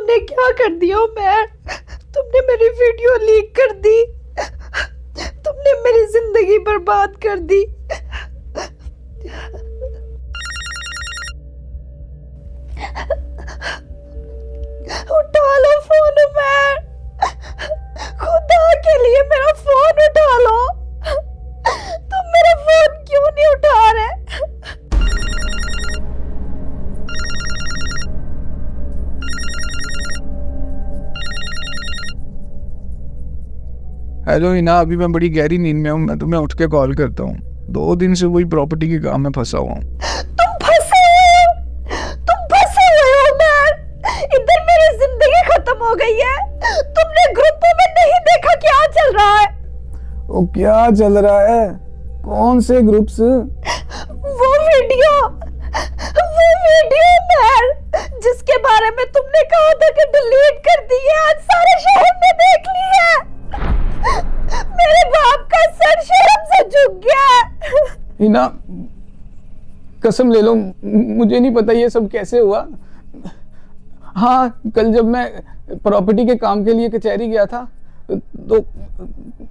तुमने क्या कर दिया उमर? तुमने मेरी वीडियो लीक कर दी। तुमने मेरी जिंदगी बर्बाद कर दी। उठा लो फोन उमर, खुदा के लिए मेरा फोन उठा लो। तुम मेरा फोन क्यों नहीं उठा रहे? हेलो हिना, अभी मैं बड़ी गहरी नींद में हूँ। मैं तुम्हें उठ के कॉल करता हूँ। 2 दिन से वही प्रॉपर्टी के काम में फंसा हुआ हूँ। तुम फंसे हुए हो, तुम फंसे हुए हो उमर। इधर मेरी जिंदगी खत्म हो गई है। तुमने ग्रुपों में नहीं देखा क्या चल रहा है? ओ, क्या चल रहा है? कौन से ग्रुप्स? वो वीडियो उमर, जिसके बारे में तुमने कहा था कि डिलीट कर दी है, आज सारे शहर ने देख ली है। मेरे बाप का सर शर्म से झुक गया है। हिना, कसम ले लो, मुझे नहीं पता ये सब कैसे हुआ। हाँ, कल जब मैं प्रॉपर्टी के काम के लिए कचहरी गया था तो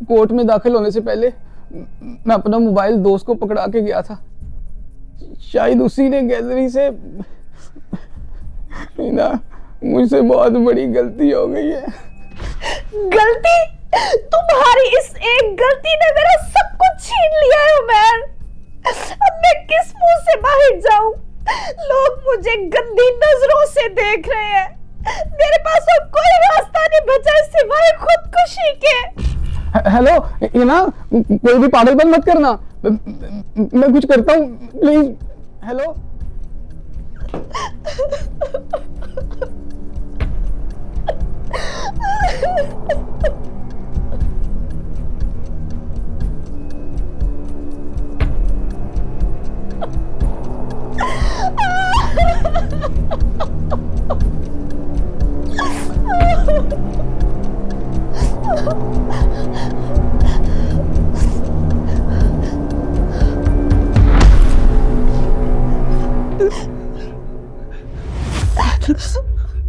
कोर्ट में दाखिल होने से पहले मैं अपना मोबाइल दोस्त को पकड़ा के गया था। शायद उसी ने गैलरी से। हिना, मुझसे बहुत बड़ी गलती हो गई है। गलती? तुम्हारी इस एक गलती ने मेरा सब कुछ छीन लिया है उमर। अब मैं किस मुंह से बाहर जाऊं? लोग मुझे गंदी नजरों से देख रहे हैं। मेरे पास अब कोई रास्ता नहीं बचा सिवाय खुदकुशी के। हेलो हिना, कोई भी पागलपन मत करना। मैं कुछ करता हूँ, प्लीज। हेलो।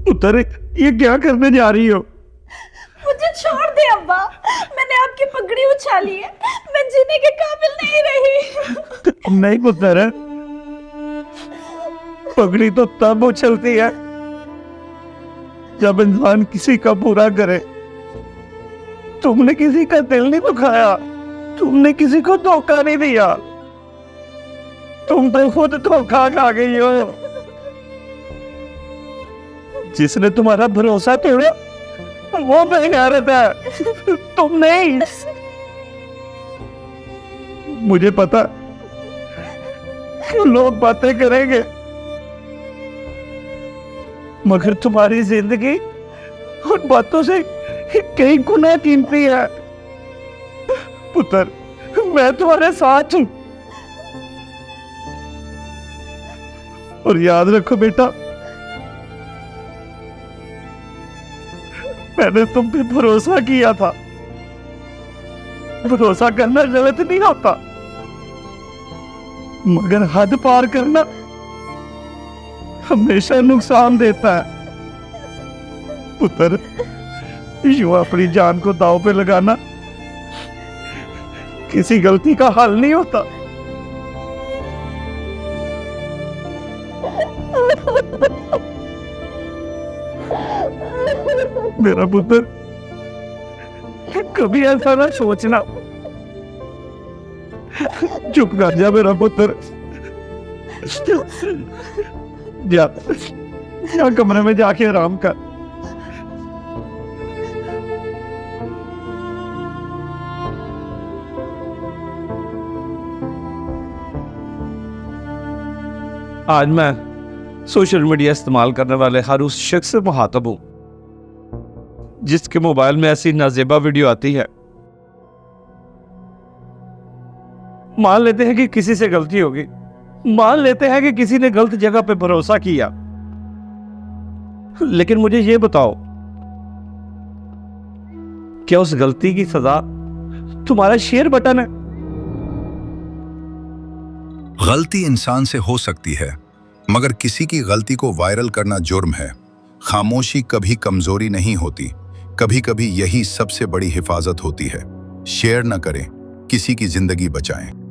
उतर, ये क्या करने जा रही हो? मुझे छोड़ दे अब्बा, मैंने आपकी पगड़ी उछाली है। मैं जीने के काबिल नहीं रही। नहीं पुत्र, पगड़ी तो तब उछलती है जब इंसान किसी का बुरा करे। तुमने किसी का दिल नहीं दुखाया, तुमने किसी को धोखा नहीं दिया, तुम तो खुद धोखा खा गई हो। जिसने तुम्हारा भरोसा तोड़ा वो बेगैरत है, तुम नहीं। मुझे पता कि लोग बातें करेंगे, मगर तुम्हारी जिंदगी उन बातों से कई गुना कीमती है। पुत्र, मैं तुम्हारे साथ हूं। और याद रखो बेटा, मैंने तुम पे भरोसा किया था। भरोसा करना गलत नहीं होता, मगर हद पार करना हमेशा नुकसान देता है। पुत्र, यूं अपनी जान को दांव पे लगाना किसी गलती का हल नहीं होता। मेरा पुत्र, कभी ऐसा ना सोचना। चुप कर जा मेरा पुत्र। जा कमरे में जाके आराम कर। आज मैं सोशल मीडिया इस्तेमाल करने वाले हर उस शख्स से मुखातब हूं जिसके मोबाइल में ऐसी नाजेबा वीडियो आती है। मान लेते हैं कि किसी से गलती होगी, मान लेते हैं कि किसी ने गलत जगह पे भरोसा किया, लेकिन मुझे ये बताओ, क्या उस गलती की सजा तुम्हारा शेयर बटन है? गलती इंसान से हो सकती है, मगर किसी की गलती को वायरल करना जुर्म है। खामोशी कभी कमजोरी नहीं होती, कभी कभी यही सबसे बड़ी हिफाजत होती है। शेयर न करें, किसी की जिंदगी बचाएं।